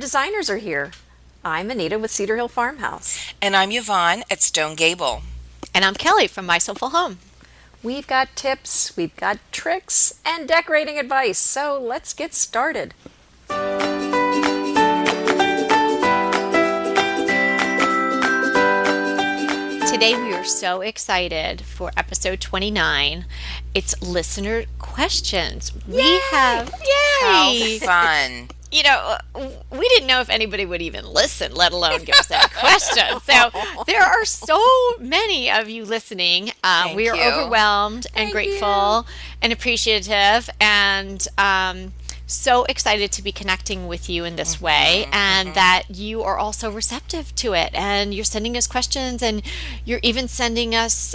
designers are here. I'm Anita with Cedar Hill Farmhouse. And I'm Yvonne at Stone Gable. And I'm Kelly from My Soulful Home. We've got tips, we've got tricks, and decorating advice, so let's get started. Today we are so excited for episode 29. It's listener questions. Yay! We have How fun. We didn't know if anybody would even listen, let alone give us a question. So there are so many of you listening. We are overwhelmed and grateful and appreciative and so excited to be connecting with you in this way, and that you are also receptive to it, and you're sending us questions, and you're even sending us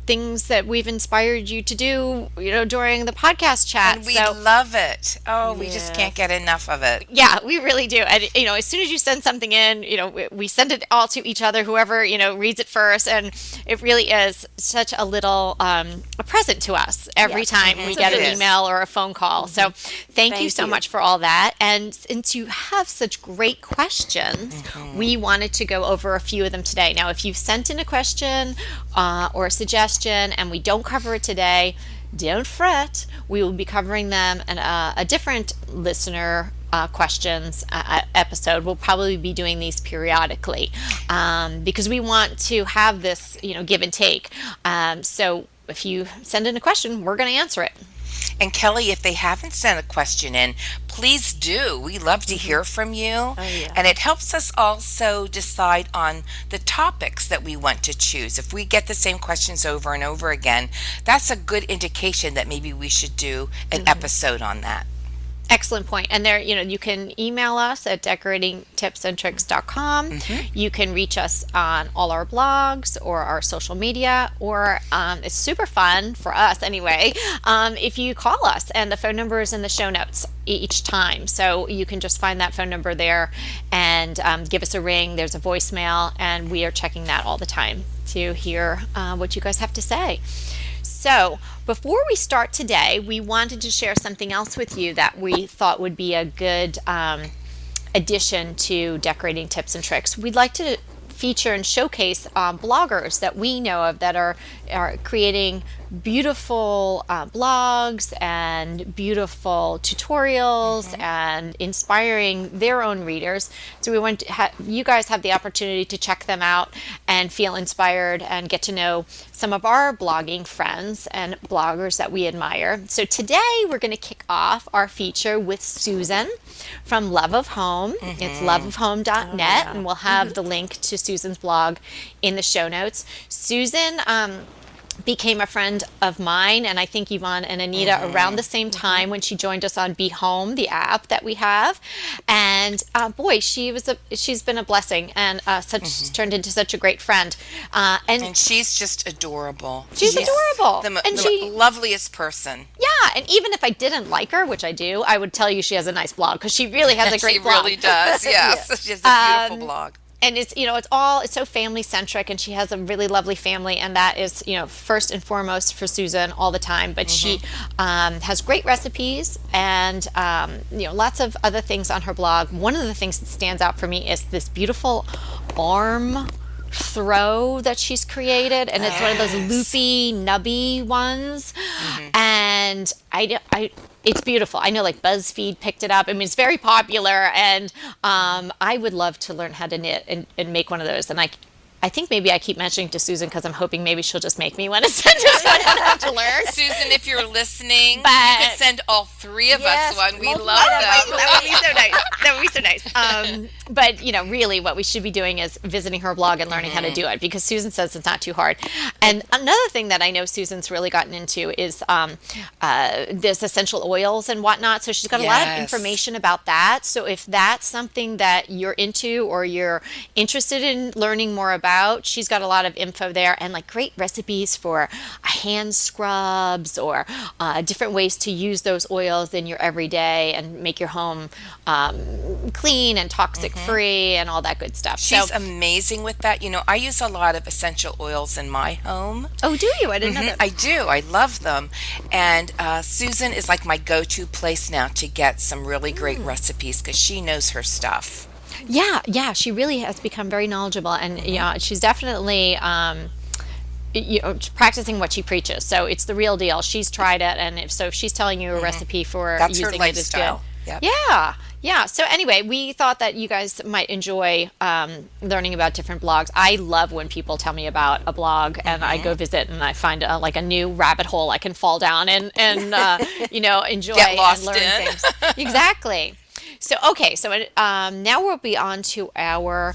things that we've inspired you to do, during the podcast chat. And we love it. We just can't get enough of it. Yeah, we really do. And as soon as you send something in, we send it all to each other, whoever reads it first, and it really is such a little a present to us every time we get an email or a phone call. So thank you so much for all that. And since you have such great questions, we wanted to go over a few of them today. Now, if you've sent in a question or a suggestion and we don't cover it today, don't fret. We will be covering them in a different listener questions episode. We'll probably be doing these periodically because we want to have this, give and take. So if you send in a question, we're going to answer it. And Kelly, if they haven't sent a question in, please do. We love to hear from you. Oh, yeah. And it helps us also decide on the topics that we want to choose. If we get the same questions over and over again, that's a good indication that maybe we should do an episode on that. Excellent point. And there, you can email us at decoratingtipsandtricks.com. You can reach us on all our blogs or our social media, or it's super fun for us anyway, if you call us, and the phone number is in the show notes each time. So you can just find that phone number there and give us a ring. There's a voicemail, and we are checking that all the time to hear what you guys have to say. So before we start today, we wanted to share something else with you that we thought would be a good addition to Decorating Tips and Tricks. We'd like to feature and showcase bloggers that we know of that are creating beautiful blogs and beautiful tutorials and inspiring their own readers. So we want to you guys have the opportunity to check them out and feel inspired and get to know some of our blogging friends and bloggers that we admire. So today we're going to kick off our feature with Susan from Love of Home. It's loveofhome.net, and we'll have the link to Susan's blog in the show notes. Susan became a friend of mine, and I think Yvonne and Anita around the same time when she joined us on Be Home, the app that we have. And boy, she's been a blessing, and turned into such a great friend. And she's just adorable. She's adorable. The loveliest person. Yeah, and even if I didn't like her, which I do, I would tell you she has a nice blog, because she really has a great blog. She really does, yes. She has a beautiful blog. And it's so family centric, and she has a really lovely family, and that is first and foremost for Susan all the time. But she has great recipes and lots of other things on her blog. One of the things that stands out for me is this beautiful arm throw that she's created, and it's one of those loopy, nubby ones, and it's beautiful. I know, like, BuzzFeed picked it up. I mean, it's very popular, and I would love to learn how to knit and make one of those. And I think maybe I keep mentioning to Susan because I'm hoping maybe she'll just make me one and send us one. I don't have to learn. Susan, if you're listening, you could send all three of us one. We love them. That would be so nice. That would be so nice. But really what we should be doing is visiting her blog and learning how to do it, because Susan says it's not too hard. And another thing that I know Susan's really gotten into is this essential oils and whatnot. So she's got a lot of information about that. So if that's something that you're into or you're interested in learning more about, she's got a lot of info there, and like great recipes for hand scrubs or different ways to use those oils in your everyday and make your home clean and toxic free and all that good stuff. She's amazing with that. I use a lot of essential oils in my home. Oh, do you? I didn't know that. I do. I love them. And Susan is like my go-to place now to get some really great recipes, because she knows her stuff. Yeah, she really has become very knowledgeable, and yeah, she's definitely practicing what she preaches. So it's the real deal. She's tried it, and if she's telling you a recipe for That's her using it is good. lifestyle. Yep. Yeah, yeah. So anyway, we thought that you guys might enjoy learning about different blogs. I love when people tell me about a blog, and I go visit, and I find like a new rabbit hole I can fall down and enjoy Get lost and learn in. things. Exactly. So okay, so now we'll be on to our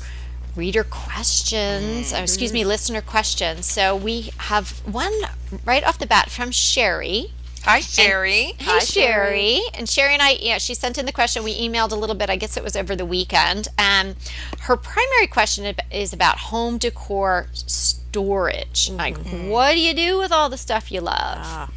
reader questions. Excuse me, listener questions. So we have one right off the bat from Sherry. Hi, Sherry. Hey, Sherry. And Sherry and I, yeah, she sent in the question. We emailed a little bit. I guess it was over the weekend. And her primary question is about home decor storage. Like, what do you do with all the stuff you love?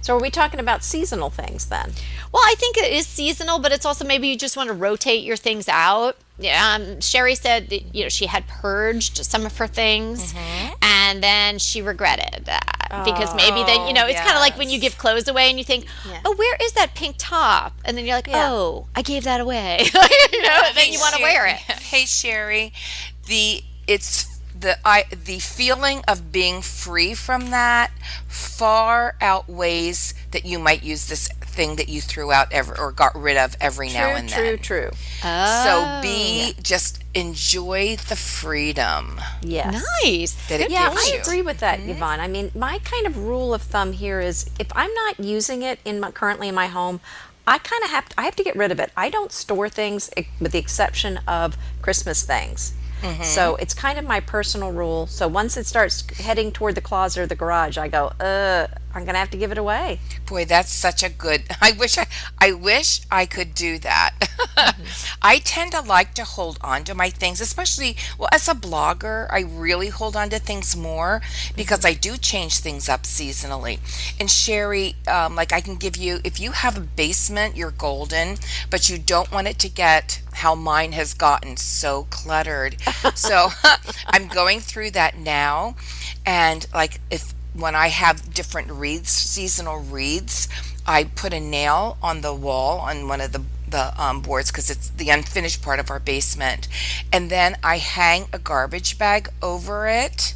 So are we talking about seasonal things then? Well, I think it is seasonal, but it's also maybe you just want to rotate your things out. Sherry said that, she had purged some of her things, and then she regretted that because maybe then it's kind of like when you give clothes away and you think, oh, where is that pink top? And then you're like, oh, I gave that away. And then you want to wear it. Hey, Sherry, the feeling of being free from that far outweighs that you might use this thing that you threw out or got rid of every now and then. True. So just enjoy the freedom. Yes. Nice. That it Yeah, gives I you. agree with that, Yvonne. I mean, my kind of rule of thumb here is if I'm not using it currently in my home, I kind of have to get rid of it. I don't store things with the exception of Christmas things. So it's kind of my personal rule. So once it starts heading toward the closet or the garage, I go, I'm gonna have to give it away. Boy, that's such a good. I wish I could do that. I tend to like to hold on to my things, especially as a blogger, I really hold on to things more because I do change things up seasonally. And Sherry, like I can give you, if you have a basement, you're golden, but you don't want it to get how mine has gotten so cluttered. So I'm going through that now, and like when I have different wreaths, seasonal wreaths, I put a nail on the wall on one of the boards because it's the unfinished part of our basement, and then I hang a garbage bag over it.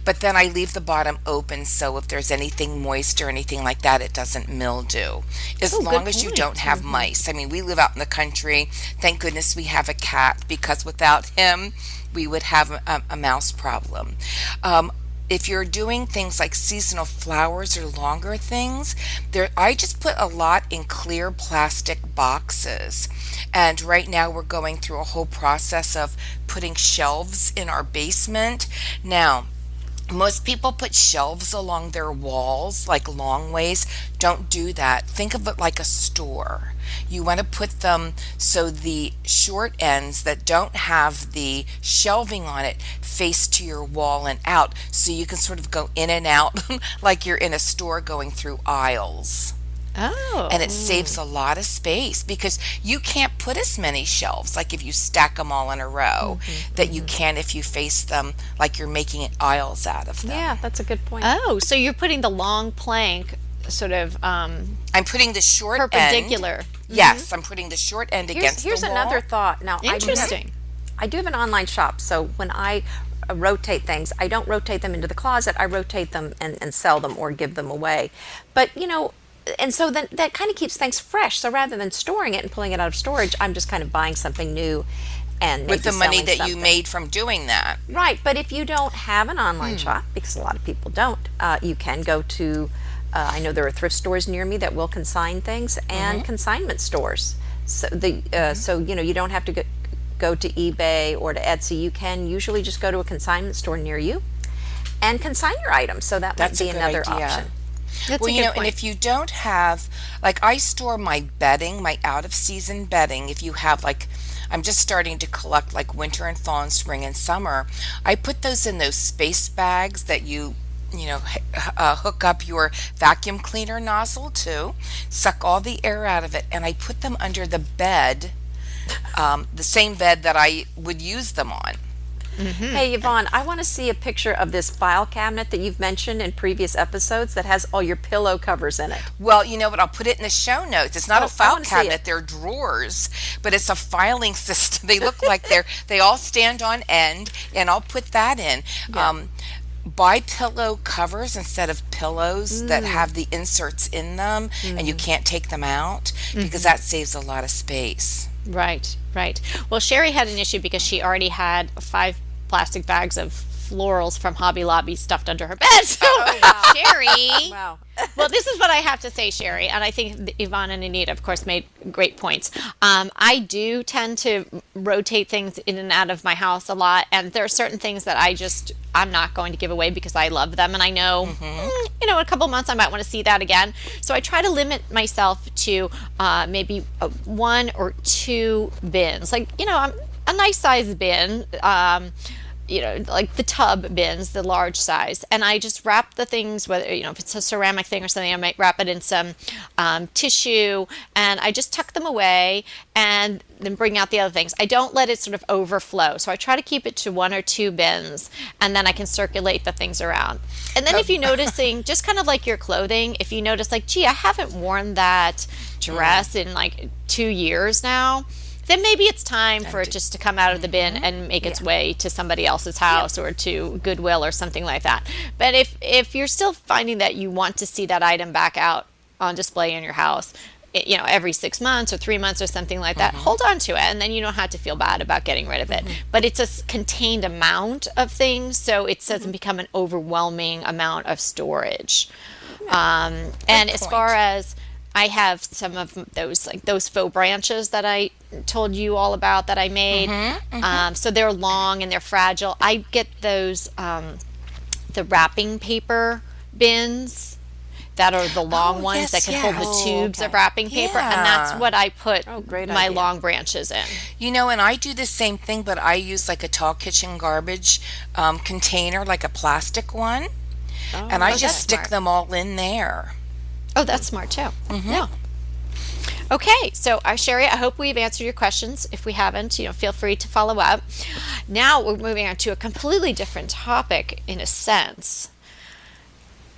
But then I leave the bottom open so if there's anything moist or anything like that, it doesn't mildew. As long as you don't have mice. I mean, we live out in the country. Thank goodness we have a cat because without him, we would have a mouse problem. If you're doing things like seasonal flowers or longer things, I just put a lot in clear plastic boxes. And right now we're going through a whole process of putting shelves in our basement. Now, most people put shelves along their walls, like long ways. Don't do that. Think of it like a store. You want to put them so the short ends that don't have the shelving on it face to your wall and out, so you can sort of go in and out like you're in a store going through aisles. Oh. And it saves a lot of space because you can't put as many shelves, like if you stack them all in a row, that you can if you face them like you're making aisles out of them. Yeah, that's a good point. Oh, so you're putting the long plank sort of I'm putting the short perpendicular. end. Yes, I'm putting the short end against Here's the wall. another thought. Now, Interesting. I do have an online shop, so when I rotate things, I don't rotate them into the closet. I rotate them and sell them or give them away. But and so then that kind of keeps things fresh. So rather than storing it and pulling it out of storage, I'm just kind of buying something new and With the maybe money selling that you something. made from doing that. Right, but if you don't have an online shop, because a lot of people don't, you can go to, I know there are thrift stores near me that will consign things and consignment stores. So you don't have to go to eBay or to Etsy. You can usually just go to a consignment store near you and consign your items. So that That's might a be good another idea. option. That's Well, a good and point. if you don't have, like I store my bedding, my out of season bedding, if you have like, I'm just starting to collect like winter and fall and spring and summer, I put those in those space bags that hook up your vacuum cleaner nozzle to, suck all the air out of it, and I put them under the bed, the same bed that I would use them on. Hey, Yvonne, I want to see a picture of this file cabinet that you've mentioned in previous episodes that has all your pillow covers in it. Well, you know what? I'll put it in the show notes. It's not a Oh, I file want to see cabinet; it. they're drawers, but it's a filing system. They look like they all stand on end, and I'll put that in. Yeah. Buy pillow covers instead of pillows that have the inserts in them, and you can't take them out because that saves a lot of space. Right, right. Well, Sherry had an issue because she already had 5 plastic bags of florals from Hobby Lobby stuffed under her bed. So, Oh, wow. Sherry, Wow. well, this is what I have to say, Sherry, and I think Yvonne and Anita, of course, made great points. I do tend to rotate things in and out of my house a lot, and there are certain things that I'm not going to give away because I love them, and I know, in a couple months I might want to see that again. So I try to limit myself to maybe 1 or 2 bins, like a nice size bin. Like the tub bins, the large size. And I just wrap the things, whether, if it's a ceramic thing or something, I might wrap it in some tissue, and I just tuck them away and then bring out the other things. I don't let it sort of overflow. So I try to keep it to 1 or 2 bins, and then I can circulate the things around. And then if you're noticing, just kind of like your clothing, if you notice like, gee, I haven't worn that dress in like 2 years now, then maybe it's time for it just to come out of the bin and make its way to somebody else's house or to Goodwill or something like that. But if you're still finding that you want to see that item back out on display in your house, every 6 months or 3 months or something like that, hold on to it, and then you don't have to feel bad about getting rid of it. But it's a contained amount of things, so it doesn't become an overwhelming amount of storage. And as far as I have some of those, like those faux branches that I told you all about that I made. So they're long and they're fragile. I get those, the wrapping paper bins that are the long ones yes, that can hold the yes. tubes okay. of wrapping paper. And that's Yeah. what I put Great my idea. long branches in. And I do the same thing, but I use like a tall kitchen garbage container, like a plastic one, and I that's just stick smart. them all in there. Oh, that's smart too. Yeah. Okay, so Sherry, I hope we've answered your questions. If we haven't, feel free to follow up. Now we're moving on to a completely different topic in a sense.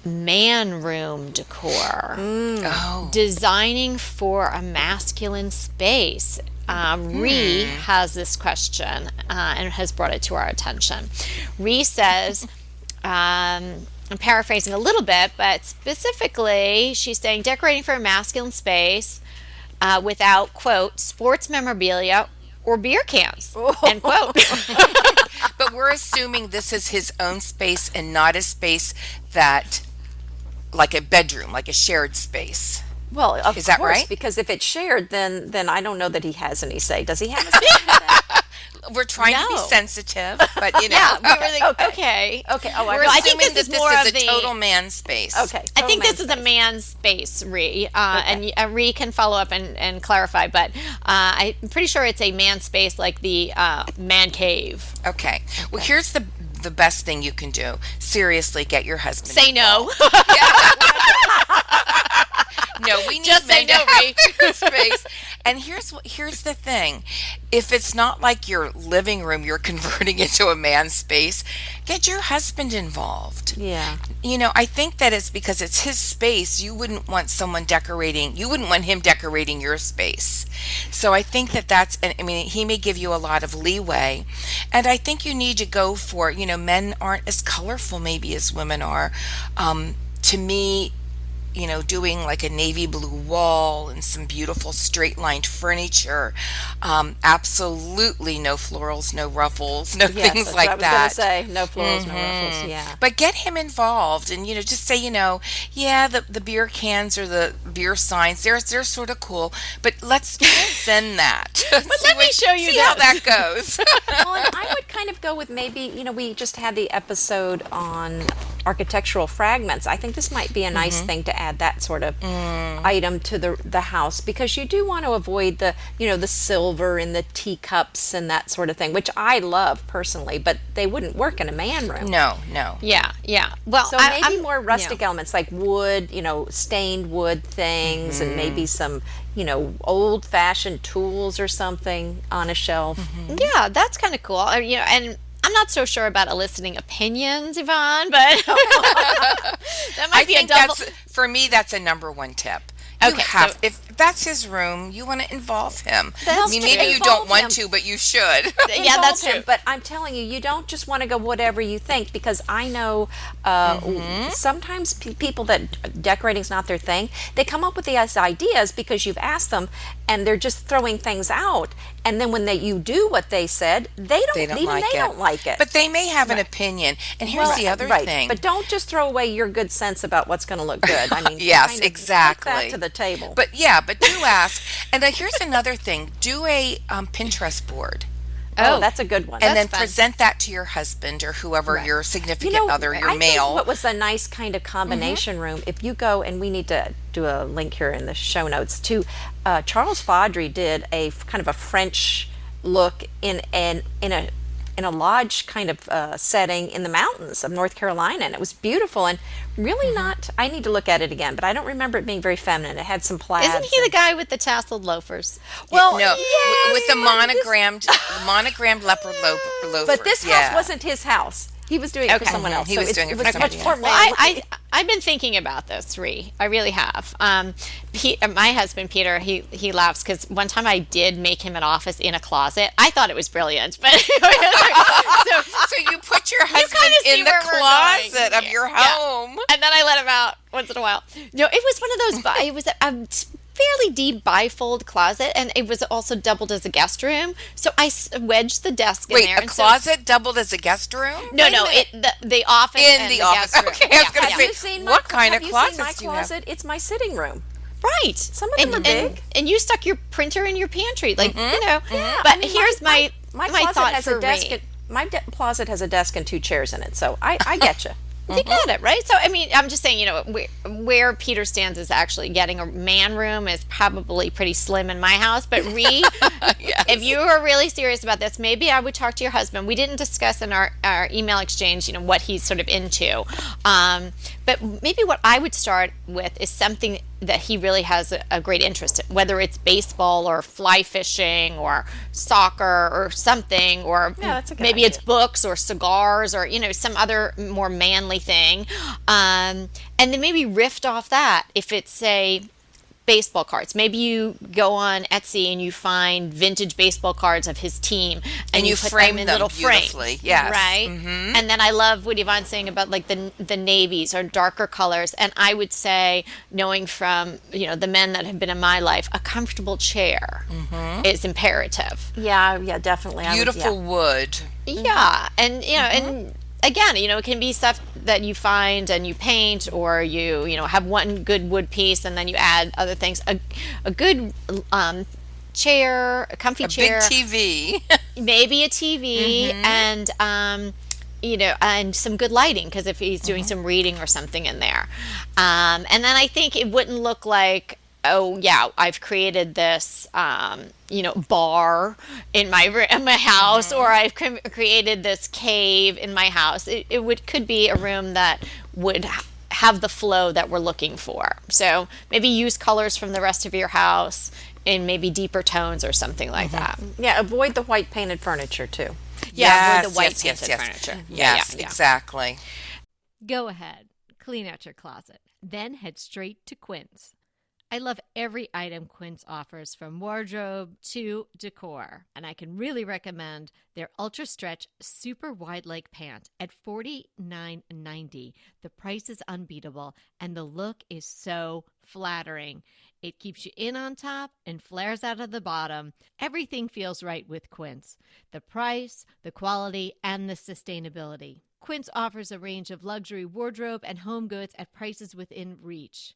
Man room decor. Oh, Designing for a masculine space. Ree has this question and has brought it to our attention. Ree says, I'm paraphrasing a little bit, but specifically, she's saying decorating for a masculine space without, quote, sports memorabilia or beer cans, end quote. but we're assuming this is his own space and not a space that, like a bedroom, like a shared space. Well, of Is that course, right? because if it's shared, then I don't know that he has any say. Does he have a say in that? We're trying to be No. sensitive, but Yeah, we were like, okay. Okay. Oh, we're No, I think assuming this is that more this is of a the- total man space. Okay. I think total this is a man man's space, Ree, and Ree can follow up and clarify. But I'm pretty sure it's a man space, like the man cave. Okay. Well, here's the best thing you can do. Seriously, get your husband. Say no. No, we need Just say men to no, have Ree. their space. And here's the thing: if it's not like your living room, you're converting into a man's space. Get your husband involved. Yeah. I think that it's because it's his space. You wouldn't want someone decorating. You wouldn't want him decorating your space. So I think that's. And I mean, he may give you a lot of leeway, and I think you need to go for. Men aren't as colorful maybe as women are. To me, doing like a navy blue wall and some beautiful straight lined furniture. Absolutely no florals, no ruffles, no Yes, things that's like what I that. was going to say. No florals, no ruffles. Yeah. But get him involved and, just say, yeah, the beer cans or the beer signs, they're sort of cool, but let's send that. But let me show you see how this. that goes. Well, and I would kind of go with maybe, we just had the episode on architectural fragments. I think this might be a nice thing to add that sort of item to the house, because you do want to avoid the silver in the teacups and that sort of thing, which I love personally, but they wouldn't work in a man room. No. Yeah. Well, So maybe I'm more rustic elements like wood, stained wood things, and maybe some, old-fashioned tools or something on a shelf. Yeah, that's kind of cool. And I'm not so sure about eliciting opinions, Yvonne, but that might I be a think double. for me, that's a number one tip. You Okay, have, so if that's his room, you want to involve him. That's I mean, maybe true. you don't Involve want him. to, but you should. yeah, Involve that's him, true. but I'm telling you, you don't just want to go whatever you think, because I know sometimes people that decorating's not their thing, they come up with these ideas because you've asked them, and they're just throwing things out, and then when you do what they said, they don't, They don't even like they it. don't like it. But they may have an opinion. And here's the other right, thing. but don't just throw away your good sense about what's going to look good. I mean, Yes, kind of exactly. take that to the table. But yeah, but do ask. And then here's another thing. Do a Pinterest board. oh, that's a good one. And then That's fun. present that to your husband or whoever your significant other, your I think male. what was a nice kind of combination room, if you go, and we need to do a link here in the show notes to Charles Faudry did a kind of a French look in a lodge kind of setting in the mountains of North Carolina, and it was beautiful and really not. I need to look at it again, but I don't remember it being very feminine. It had some plaids. Isn't he the guy with the tasseled loafers? Well, No, yes, with the but monogrammed leopard loafers. But this yeah. house wasn't his house. He was doing it for Okay. someone else. He so was doing it it for was somebody much more else. Well, manly. I've been thinking about this, Ree. I really have. My husband Peter, he laughs because one time I did make him an office in a closet. I thought it was brilliant, but So you put your husband see in the where we're closet going. of your Yeah. home. and then I let him out once in a while. No, it was one of those. It was a fairly deep bifold closet, and it was also doubled as a guest room. So I wedged the desk in Wait, there. a and so- closet doubled as a guest room? no, the office In and the office. guest room. Okay, I was gonna Have say, you seen what kind of have you closets seen my do you have? closet? It's my sitting room. Right. Some of them are big. And you stuck your printer in your pantry, like Yeah, But I mean, here's my closet thought has for a desk. Ree. Closet has a desk and two chairs in it, so I get you. You got it, right? So, I mean, I'm just saying, where Peter stands is actually getting a man room is probably pretty slim in my house. But Ree, if you are really serious about this, maybe I would talk to your husband. We didn't discuss in our email exchange, what he's sort of into. But maybe what I would start with is something that he really has a great interest in, whether it's baseball or fly fishing or soccer or something, or that's a good maybe idea. it's books or cigars or some other more manly thing, and then maybe riff off that. If it's, say, baseball cards, maybe you go on Etsy and you find vintage baseball cards of his team, and you put frame them in them little beautifully. frames, Yes. right? And then I love what Yvonne's saying about like the navies or darker colors. And I would say, knowing from the men that have been in my life, a comfortable chair is imperative. Yeah, definitely. Beautiful wood. Yeah, and and again, it can be stuff that you find and you paint, or you have one good wood piece and then you add other things. A good chair, a comfy chair, Big TV. maybe a TV, and and some good lighting, because if he's doing some reading or something in there, and then I think it wouldn't look like, oh yeah, I've created this bar in my house, or I've created this cave in my house. It could be a room that would have the flow that we're looking for. So maybe use colors from the rest of your house in maybe deeper tones or something like that. Yeah, avoid the white painted furniture too. Yeah, avoid the white yes, painted furniture. Yes, exactly. Go ahead, clean out your closet, then head straight to Quince. I love every item Quince offers, from wardrobe to decor, and I can really recommend their Ultra Stretch Super Wide Leg Pant at $49.90. The price is unbeatable, and the look is so flattering. It keeps you in on top and flares out of the bottom. Everything feels right with Quince. The price, the quality, and the sustainability. Quince offers a range of luxury wardrobe and home goods at prices within reach.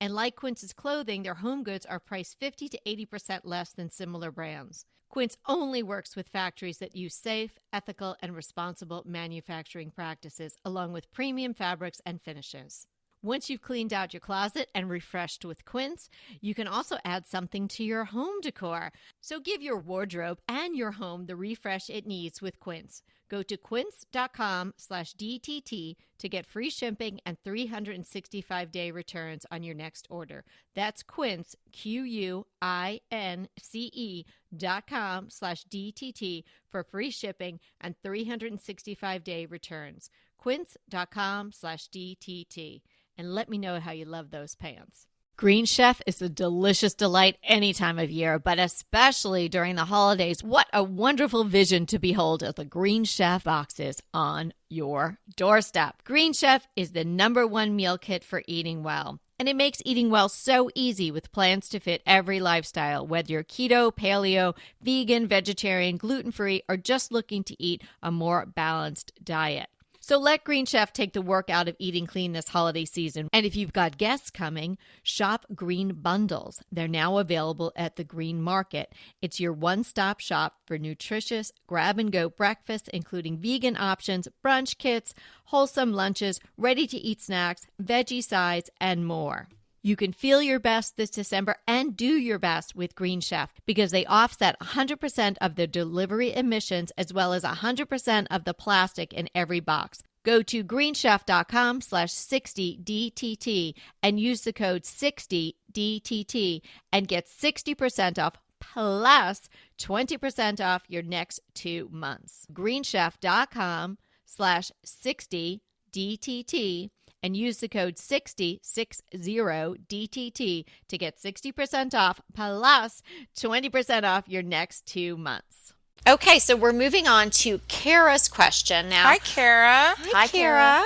And like Quince's clothing, their home goods are priced 50 to 80% less than similar brands. Quince only works with factories that use safe, ethical, and responsible manufacturing practices, along with premium fabrics and finishes. Once you've cleaned out your closet and refreshed with Quince, you can also add something to your home decor. So give your wardrobe and your home the refresh it needs with Quince. Go to quince.com/DTT to get free shipping and 365-day returns on your next order. That's Quince, QUINCE.com/DTT for free shipping and 365-day returns. Quince.com/DTT. And let me know how you love those pants. Green Chef is a delicious delight any time of year, but especially during the holidays. What a wonderful vision to behold as the Green Chef boxes on your doorstep. Green Chef is the #1 meal kit for eating well. And it makes eating well so easy with plans to fit every lifestyle, whether you're keto, paleo, vegan, vegetarian, gluten-free, or just looking to eat a more balanced diet. So let Green Chef take the work out of eating clean this holiday season. And if you've got guests coming, shop Green Bundles. They're now available at the Green Market. It's your one-stop shop for nutritious grab-and-go breakfasts, including vegan options, brunch kits, wholesome lunches, ready-to-eat snacks, veggie sides, and more. You can feel your best this December and do your best with Green Chef because they offset 100% of the delivery emissions as well as 100% of the plastic in every box. Go to greenchef.com/60DTT and use the code 60DTT and get 60% off plus 20% off your next 2 months. greenchef.com/60DTT and use the code 60DTT to get 60% off plus 20% off your next 2 months. Okay, so we're moving on to Kara's question now. Hi, Kara. Hi, Kara.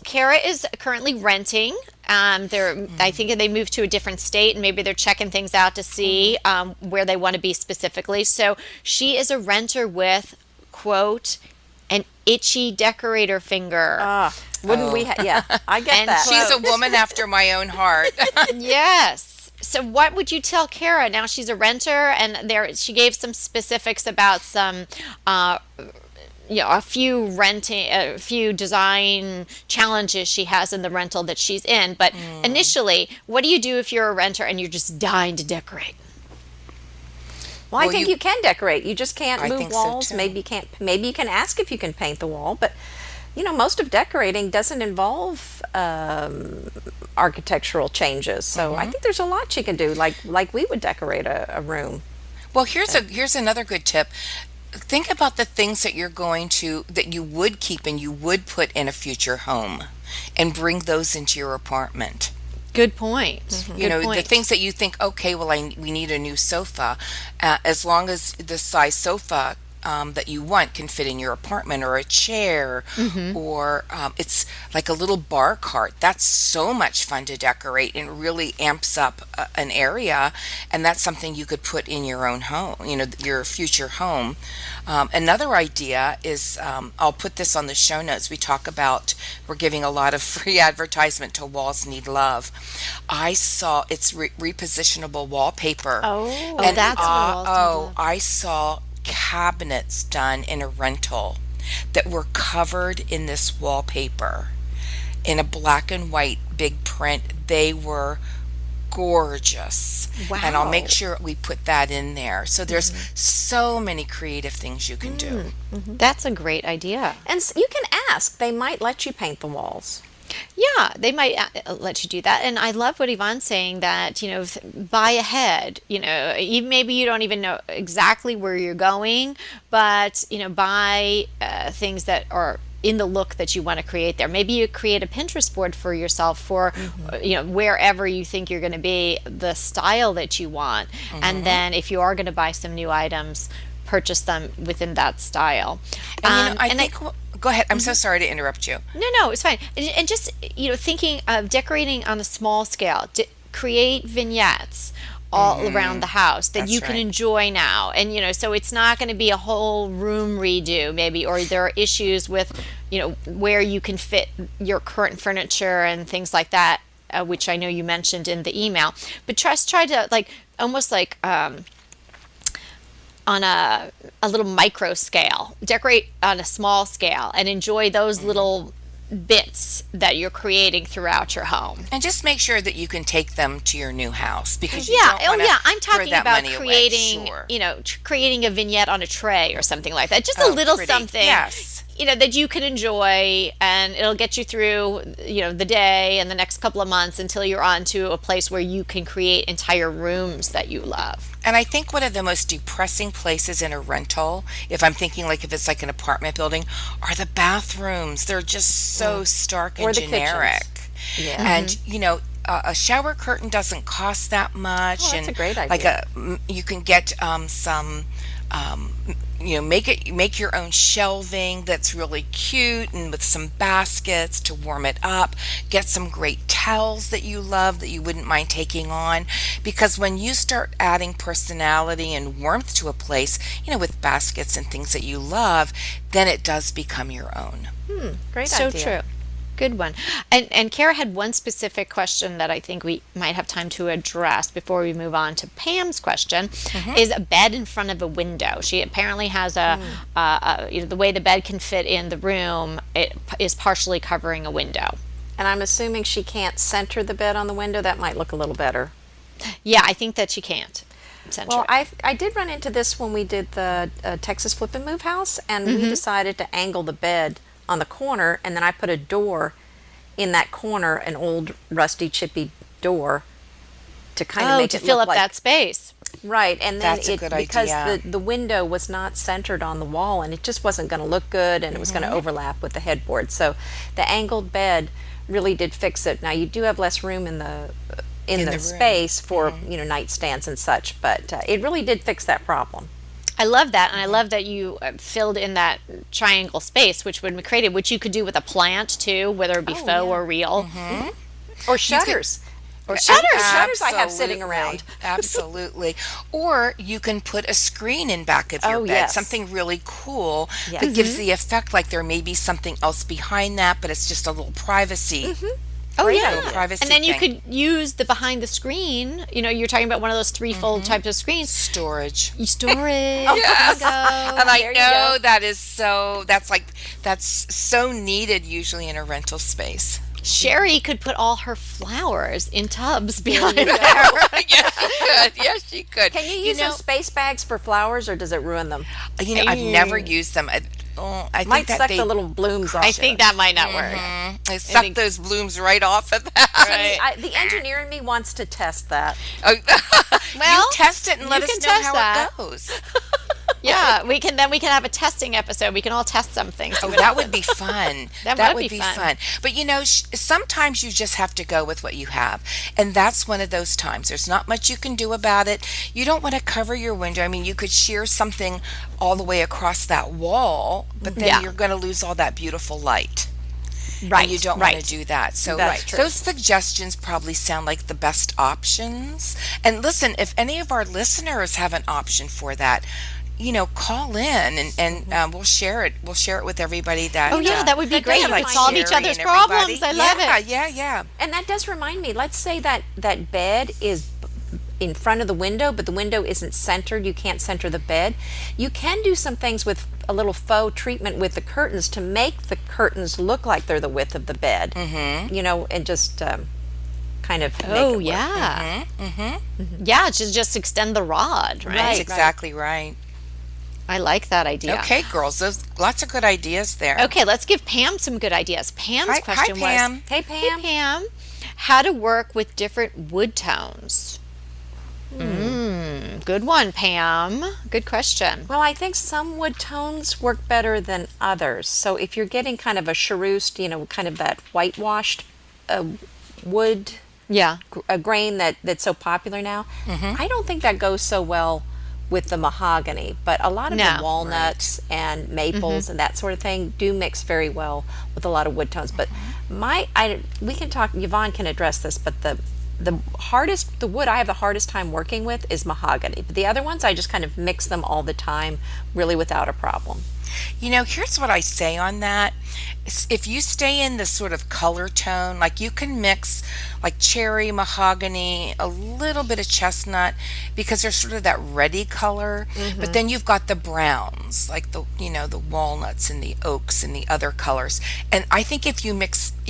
Kara is currently renting. I think they moved to a different state, and maybe they're checking things out to see where they want to be specifically. So she is a renter with, quote, an itchy decorator finger. Wouldn't we? Yeah, I get And that. She's a woman after my own heart. Yes. So what would you tell Kara? Now she's a renter, and she gave some specifics about some, a few design challenges she has in the rental that she's in. But initially, what do you do if you're a renter and you're just dying to decorate? Well, I think you can decorate. You just can't I move think so, walls. too. Maybe you can't. Maybe you can ask if you can paint the wall. But most of decorating doesn't involve architectural changes. So I think there's a lot you can do, like we would decorate a room. Well, here's another good tip. Think about the things that that you would keep and you would put in a future home, and bring those into your apartment. Good point. The things that you think, okay, well, we need a new sofa, as long as the size sofa that you want can fit in your apartment, or a chair, or it's like a little bar cart. That's so much fun to decorate and really amps up an area, and that's something you could put in your own home, your future home. Another idea is, I'll put this on the show notes. We're giving a lot of free advertisement to Walls Need Love. I saw it's repositionable wallpaper. And that's what Walls Need Love. I saw cabinets done in a rental that were covered in this wallpaper in a black and white big print. They were gorgeous. Wow. And I'll make sure we put that in there. So there's so many creative things you can do. That's a great idea. And you can ask. They might let you paint the walls. Yeah, they might let you do that. And I love what Yvonne's saying, that, buy ahead. Maybe you don't even know exactly where you're going, but, buy things that are in the look that you want to create there. Maybe you create a Pinterest board for yourself for, wherever you think you're going to be, the style that you want. And then if you are going to buy some new items, purchase them within that style. And I think... Go ahead. I'm so sorry to interrupt you. No, it's fine. And just, thinking of decorating on a small scale, create vignettes all around the house that you can enjoy now. And, so it's not going to be a whole room redo maybe, or there are issues with, where you can fit your current furniture and things like that, which I know you mentioned in the email. But just try to almost on a little micro scale, decorate on a small scale, and enjoy those little bits that you're creating throughout your home. And just make sure that you can take them to your new house, because you Yeah. don't Oh, want yeah. to I'm throw talking that about money away. creating, Sure. creating a vignette on a tray or something like that. Just a Oh, little pretty. something, Yes. that you can enjoy, and it'll get you through, the day and the next couple of months until you're on to a place where you can create entire rooms that you love. And I think one of the most depressing places in a rental, if I'm thinking like if it's like an apartment building, are the bathrooms. They're just so stark and Or the kitchens. generic. Yeah. And a shower curtain doesn't cost that much. Oh, that's and a great Like idea. you can get some. Make your own shelving that's really cute, and with some baskets to warm it up. Get some great towels that you love that you wouldn't mind taking on, because when you start adding personality and warmth to a place, with baskets and things that you love, then it does become your own. Great So idea. true. Good one. And Kara had one specific question that I think we might have time to address before we move on to Pam's question. Is a bed in front of a window. She apparently has the way the bed can fit in the room, it is partially covering a window. And I'm assuming she can't center the bed on the window. That might look a little better. Yeah, I think that she can't center Well, it. I did run into this when we did the Texas Flip and Move house, and we decided to angle the bed on the corner, and then I put a door in that corner, an old rusty chippy door, to kind of make to it fill look up like that space. right. And then That's a good because idea. the window was not centered on the wall, and it just wasn't going to look good, and it was going to overlap with the headboard. So the angled bed really did fix it. Now you do have less room in the room. space for nightstands and such, but it really did fix that problem. I love that, and I love that you filled in that triangle space, which would be created, which you could do with a plant too, whether it be faux yeah. or real. Or shutters. Or shutters. Shutters I have sitting around. Absolutely. Or you can put a screen in back of your Oh, bed, yes. something really cool Yes. that gives the effect like there may be something else behind that, but it's just a little privacy. Oh Great yeah, idea. Privacy and then you thing. could use the behind the screen. You're talking about one of those three-fold types of screens. Storage. Storage. Yes. Bingo. And I There you know go. that's so needed usually in a rental space. Sherry could put all her flowers in tubs behind you there. Yes, she could. Yes, she could. Can you use those space bags for flowers, or does it ruin them? I've never used them. I think Might that suck they the little blooms off. I think that might not work. they suck think- those blooms right off of that. Right. The engineer in me wants to test that. Oh, Well, you test it and let you us can know test how that. it goes. Yeah, we can have a testing episode. We can all test something. Oh, that would be fun. That would be fun. fun. But sometimes you just have to go with what you have. And that's one of those times. There's not much you can do about it. You don't want to cover your window. I mean, you could shear something all the way across that wall, but then Yeah. you're going to lose all that beautiful light. Right. And you don't right. want to do that. So That's true. those suggestions probably sound like the best options. And listen, if any of our listeners have an option for that, call in and we'll share it. We'll share it with everybody that. Oh yeah, that would be That great. does We could remind solve each Sherry other's and everybody. problems. I love it. Yeah. And that does remind me. Let's say that bed is in front of the window, but the window isn't centered. You can't center the bed. You can do some things with a little faux treatment with the curtains to make the curtains look like they're the width of the bed. Mm-hmm. And just kind of. Make Oh it work. yeah. Yeah, just extend the rod, right? That's exactly right. I like that idea. Okay, girls, those lots of good ideas there. Okay, let's give Pam some good ideas. Pam's Hi, question Pam. was, Hey, Pam. Hey Pam, how to work with different wood tones. Good one, Pam. Good question. Well, I think some wood tones work better than others. So if you're getting kind of a chartreuse, kind of that whitewashed wood Yeah. a grain that's so popular now, I don't think that goes so well with the mahogany. But a lot of No. the walnuts and maples and that sort of thing do mix very well with a lot of wood tones. But we can talk. Yvonne can address this, but the wood I have the hardest time working with is mahogany. But the other ones, I just kind of mix them all the time, really without a problem. Here's what I say on that. if you stay in this sort of color tone, like you can mix like cherry, mahogany, a little bit of chestnut because there's sort of that reddy color, but then you've got the browns, like the walnuts and the oaks and the other colors. And I think if you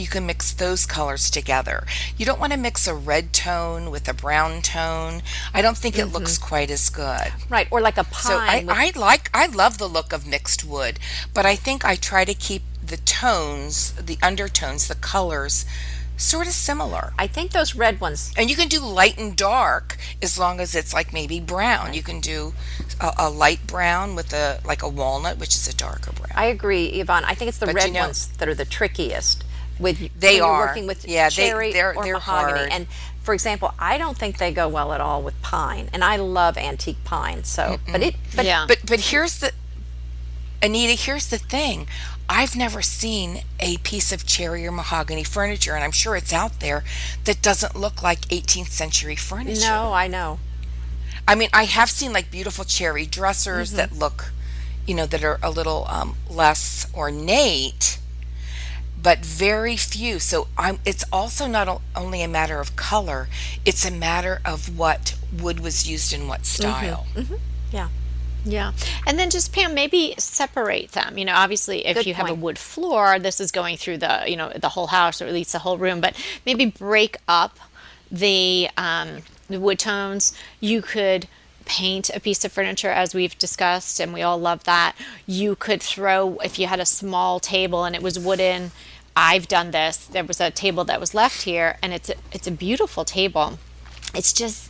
can mix those colors together. You don't want to mix a red tone with a brown tone. I don't think it looks quite as good. Right, or like a So pine with I love the look of mixed wood, but I think I try to keep the tones, the undertones, the colors sort of similar. I think those red ones. And you can do light and dark as long as it's like maybe brown. You can do a light brown with a walnut, which is a darker brown. I agree, Yvonne. I think it's the But red ones that are the trickiest. When you're are. working with Yeah, cherry they're or mahogany. hard. And for example, I don't think they go well at all with pine, and I love antique pine. So, but Yeah. But here's the Anita, here's the thing. I've never seen a piece of cherry or mahogany furniture, and I'm sure it's out there, that doesn't look like 18th century furniture. no, I know. I mean, I have seen like beautiful cherry dressers that look, that are a little less ornate, but very few. So it's also not only a matter of color, it's a matter of what wood was used in what style. Yeah. Yeah. And then just, Pam, maybe separate them. Obviously, if Good you have a point. wood floor, this is going through the whole house or at least the whole room, but maybe break up the wood tones. You could paint a piece of furniture, as we've discussed, and we all love that. You could throw, if you had a small table and it was wooden, I've done this. There was a table that was left here, and it's a beautiful table. It's just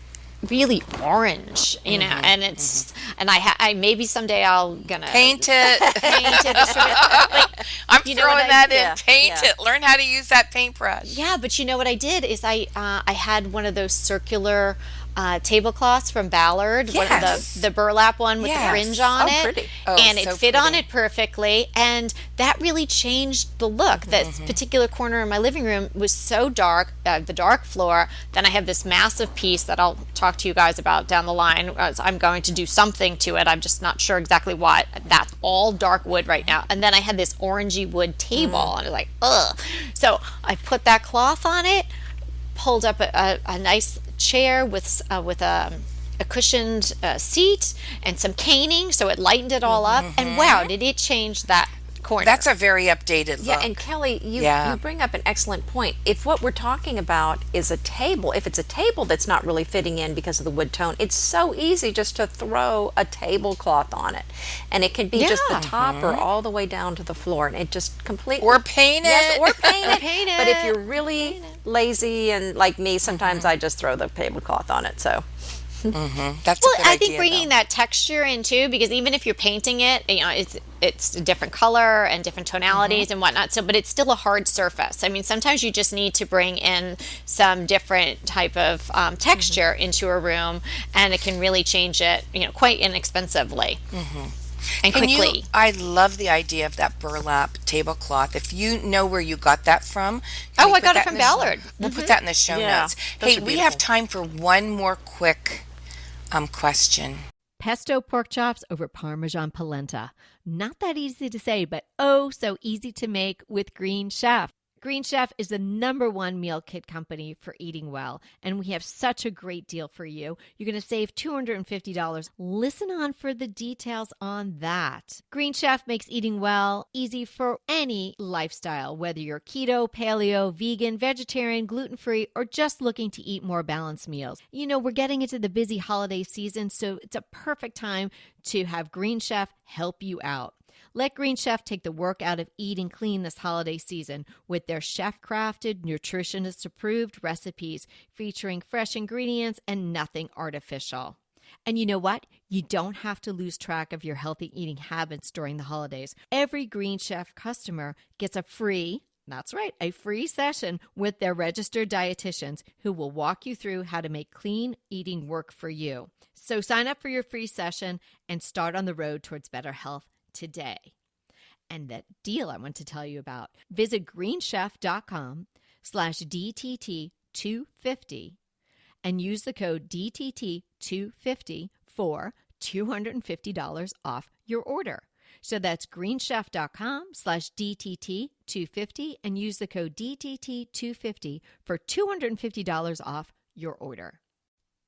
really orange, and I maybe someday I'll gonna Paint it. paint it. Like, I'm you know what throwing I- that in. Paint yeah. it. Learn how to use that paintbrush. yeah, but you know what I did is I had one of those circular tablecloths from Ballard, one of Yes. the burlap one with the Yes. fringe on Oh, it, pretty. Oh, and it so fit on pretty. it perfectly, and that really changed the look. That particular corner in my living room was so dark, the dark floor. Then I have this massive piece that I'll talk to you guys about down the line. As I'm going to do something to it. I'm just not sure exactly what. That's all dark wood right now. And then I had this orangey wood table, and I was like, ugh. So I put that cloth on it, pulled up a nice chair with a cushioned seat and some caning, so it lightened it all up. And wow, did it change that corner? That's a very updated look. Yeah, and Kelly, you bring up an excellent point. If what we're talking about is a table, if it's a table that's not really fitting in because of the wood tone, it's so easy just to throw a tablecloth on it. And it can be just the Yeah. top or all the way down to the floor, and it just completely... Or paint it. Yes, or paint it. Paint But if it. you're really lazy and like me, sometimes I just throw the tablecloth on it, so... That's Well, a good I think idea, bringing though. that texture in too, because even if you're painting it, it's a different color and different tonalities and whatnot. So, but it's still a hard surface. I mean, sometimes you just need to bring in some different type of texture into a room, and it can really change it, quite inexpensively and quickly. I love the idea of that burlap tablecloth. If you know where you got that from, Oh, can we I put got it that from in the show- Ballard. We'll put that in the show Yeah, notes. those Hey, are we have beautiful. time for one more quick question. Pesto pork chops over Parmesan polenta. Not that easy to say, but oh so easy to make with Green Chef. Green Chef is the #1 meal kit company for eating well, and we have such a great deal for you. You're going to save $250. Listen on for the details on that. Green Chef makes eating well easy for any lifestyle, whether you're keto, paleo, vegan, vegetarian, gluten-free, or just looking to eat more balanced meals. We're getting into the busy holiday season, so it's a perfect time to have Green Chef help you out. Let Green Chef take the work out of eating clean this holiday season with their chef-crafted, nutritionist-approved recipes featuring fresh ingredients and nothing artificial. And you know what? You don't have to lose track of your healthy eating habits during the holidays. Every Green Chef customer gets a free session with their registered dietitians who will walk you through how to make clean eating work for you. So sign up for your free session and start on the road towards better health today. And that deal I want to tell you about. Visit greenchef.com/DTT250 and use the code DTT250 for $250 off your order. So that's greenchef.com/DTT250 and use the code DTT250 for $250 off your order.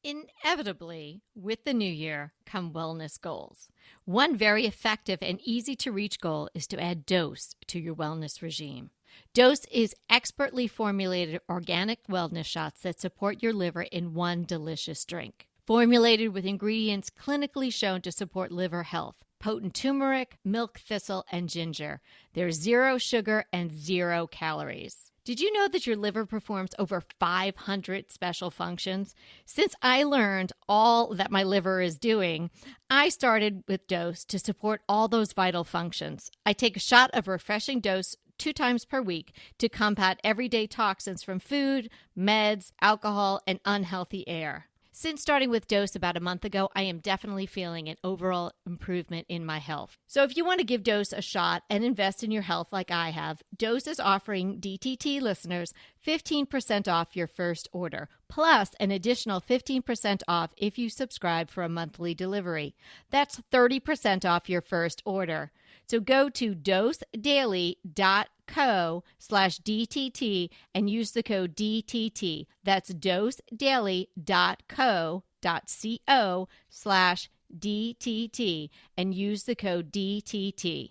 Inevitably, with the new year come wellness goals. One very effective and easy to reach goal is to add Dose to your wellness regime. Dose is expertly formulated organic wellness shots that support your liver in one delicious drink. Formulated with ingredients clinically shown to support liver health. Potent turmeric, milk thistle, and ginger. There's 0 sugar and 0 calories. Did you know that your liver performs over 500 special functions? Since I learned all that my liver is doing, I started with Dose to support all those vital functions. I take a shot of refreshing Dose 2 times per week to combat everyday toxins from food, meds, alcohol, and unhealthy air. Since starting with Dose about a month ago, I am definitely feeling an overall improvement in my health. So if you want to give Dose a shot and invest in your health like I have, Dose is offering DTT listeners 15% off your first order, plus an additional 15% off if you subscribe for a monthly delivery. That's 30% off your first order. So go to dosedaily.co/DTT and use the code DTT. That's dosedaily.co.co/DTT and use the code DTT.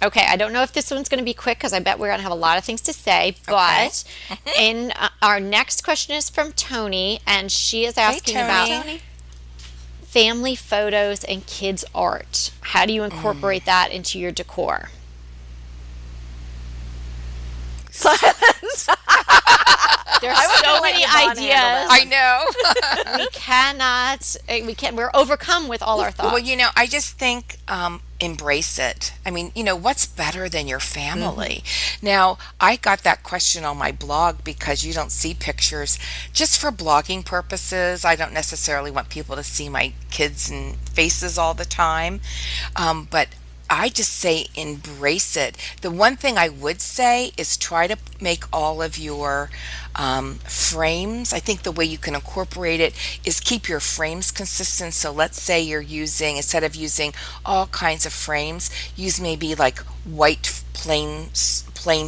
Okay, I don't know if this one's going to be quick because I bet we're going to have a lot of things to say. But in our next question is from Tony, and she is asking about family photos and kids' art. How do you incorporate that into your decor? Silence. There's so many ideas. I know. We're overcome with all our thoughts. Well, I just think embrace it. I mean, what's better than your family? Now, I got that question on my blog because you don't see pictures just for blogging purposes. I don't necessarily want people to see my kids and faces all the time. But I just say embrace it. The one thing I would say is try to make all of your frames. I think the way you can incorporate it is keep your frames consistent. So let's say you're using, instead of using all kinds of frames, use maybe like white plain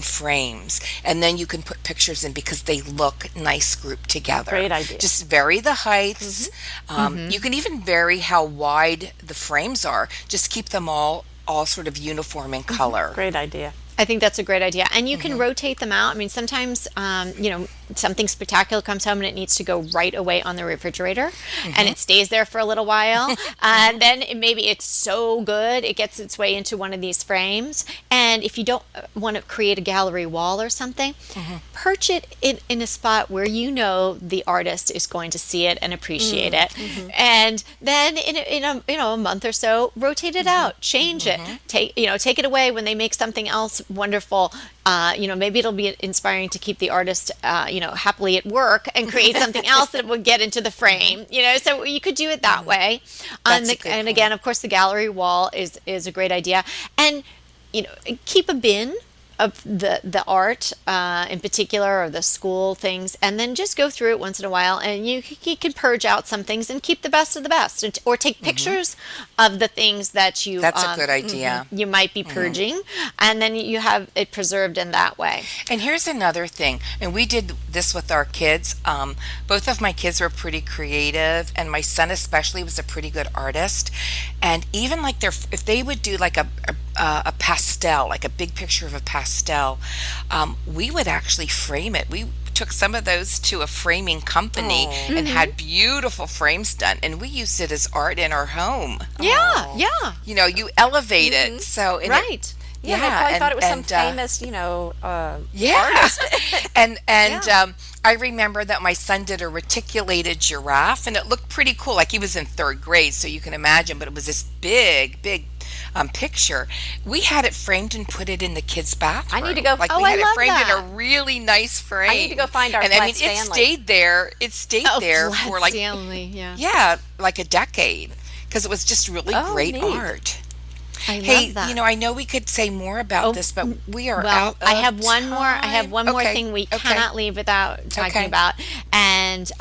frames, and then you can put pictures in because they look nice grouped together. Great idea. Just vary the heights. You can even vary how wide the frames are. Just keep them all sort of uniform in color. Great idea. I think that's a great idea. And you can rotate them out. I mean, sometimes, something spectacular comes home and it needs to go right away on the refrigerator and it stays there for a little while. And then maybe it's so good, it gets its way into one of these frames. And if you don't want to create a gallery wall or something, perch it in a spot where the artist is going to see it and appreciate it. And then in a month or so, rotate it out, change it, take it away when they make something else wonderful. Maybe it'll be inspiring to keep the artist, happily at work and create something else that would get into the frame. So you could do it that way. And again, of course, the gallery wall is a great idea. And keep a bin of the art in particular, or the school things, and then just go through it once in a while, and you can purge out some things and keep the best of the best, or take pictures of the things that you that's a good idea. You might be purging, and then you have it preserved in that way. And here's another thing, and we did this with our kids. Both of my kids were pretty creative, and my son especially was a pretty good artist. And even like if they would do like a pastel, like a big picture of a pastel, we would actually frame it. We took some of those to a framing company and had beautiful frames done, and we used it as art in our home. Yeah. You elevate it. So Right. Yeah, they probably thought it was some famous, artist. and I remember that my son did a reticulated giraffe, and it looked pretty cool. Like he was in 3rd grade, so you can imagine. But it was this big picture. We had it framed and put it in the kids' bathroom. I need to go. We had it framed in a really nice frame. I need to go find our Flat Stanley. It stayed there. It stayed there for like like a decade, because it was just really great art. I love that. I know we could say more about this, but we are out of I have one more. I have one more Okay. thing we cannot leave without talking about, and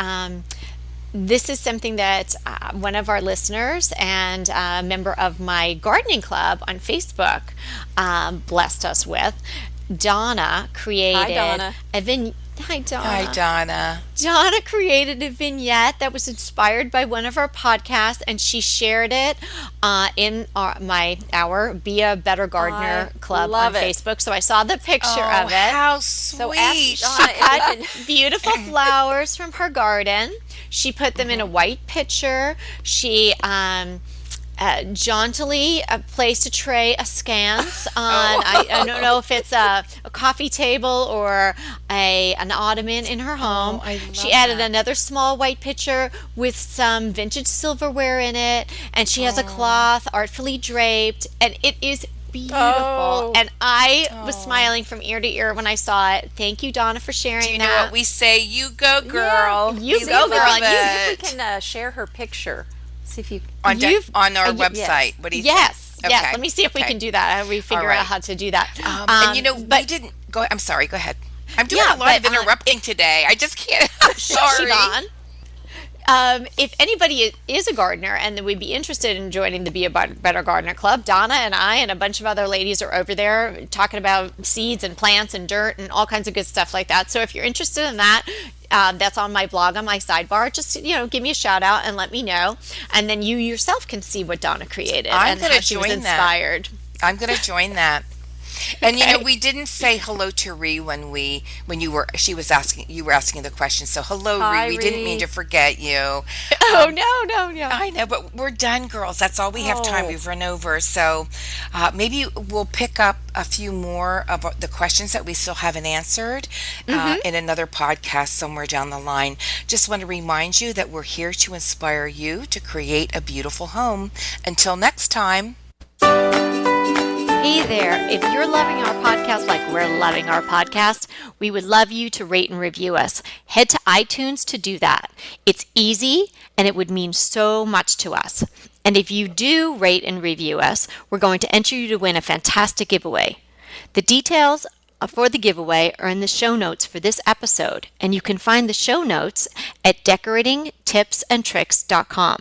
this is something that one of our listeners and a member of my gardening club on Facebook blessed us with. Donna created Donna. a vignette. Hi, Donna. Hi, Donna. Donna created a vignette that was inspired by one of our podcasts, and she shared it in our Be a Better Gardener I club love on it. Facebook. So I saw the picture Oh, of it. how So sweet. ask Donna if we can. Beautiful flowers from her garden. She put them in a white pitcher. She jauntily placed a tray askance on. I don't know if it's a coffee table or an ottoman in her home. I love She added that. another small white pitcher with some vintage silverware in it, and she has a cloth artfully draped, and it is beautiful. Oh. And I was smiling from ear to ear when I saw it. Thank you, Donna, for sharing Do you know that. what we say? You go, girl. You We go, love girl. See it. if we can share her picture. See if you. on, on our yes. website. What do you Yes, think? yes. Okay. Let me see if we Okay. can do that. We figure right. out how to do that. And you know, we but didn't go. I'm sorry. Go ahead. I'm doing Yeah, a lot of but, interrupting today. I just can't. I'm sorry. Siobhan, if anybody is a gardener and would be interested in joining the Be a Better Gardener Club, Donna and I and a bunch of other ladies are over there talking about seeds and plants and dirt and all kinds of good stuff like that. So if you're interested in that, that's on my blog on my sidebar. Just give me a shout out and let me know, and then you yourself can see what Donna created I'm and gonna how she was join that. inspired. I'm going to join that. And you know, we didn't say hello to Ree when you were asking the question. So hello, Hi, Ree. We didn't mean Ree. to forget you. Oh no. I know, but we're done, girls. That's all we have time. Oh. We've run over. So maybe we'll pick up a few more of the questions that we still haven't answered in another podcast somewhere down the line. Just want to remind you that we're here to inspire you to create a beautiful home. Until next time. Hey there, if you're loving our podcast like we're loving our podcast, we would love you to rate and review us. Head to iTunes to do that. It's easy and it would mean so much to us. And if you do rate and review us, we're going to enter you to win a fantastic giveaway. The details for the giveaway are in the show notes for this episode, and you can find the show notes at decoratingtipsandtricks.com.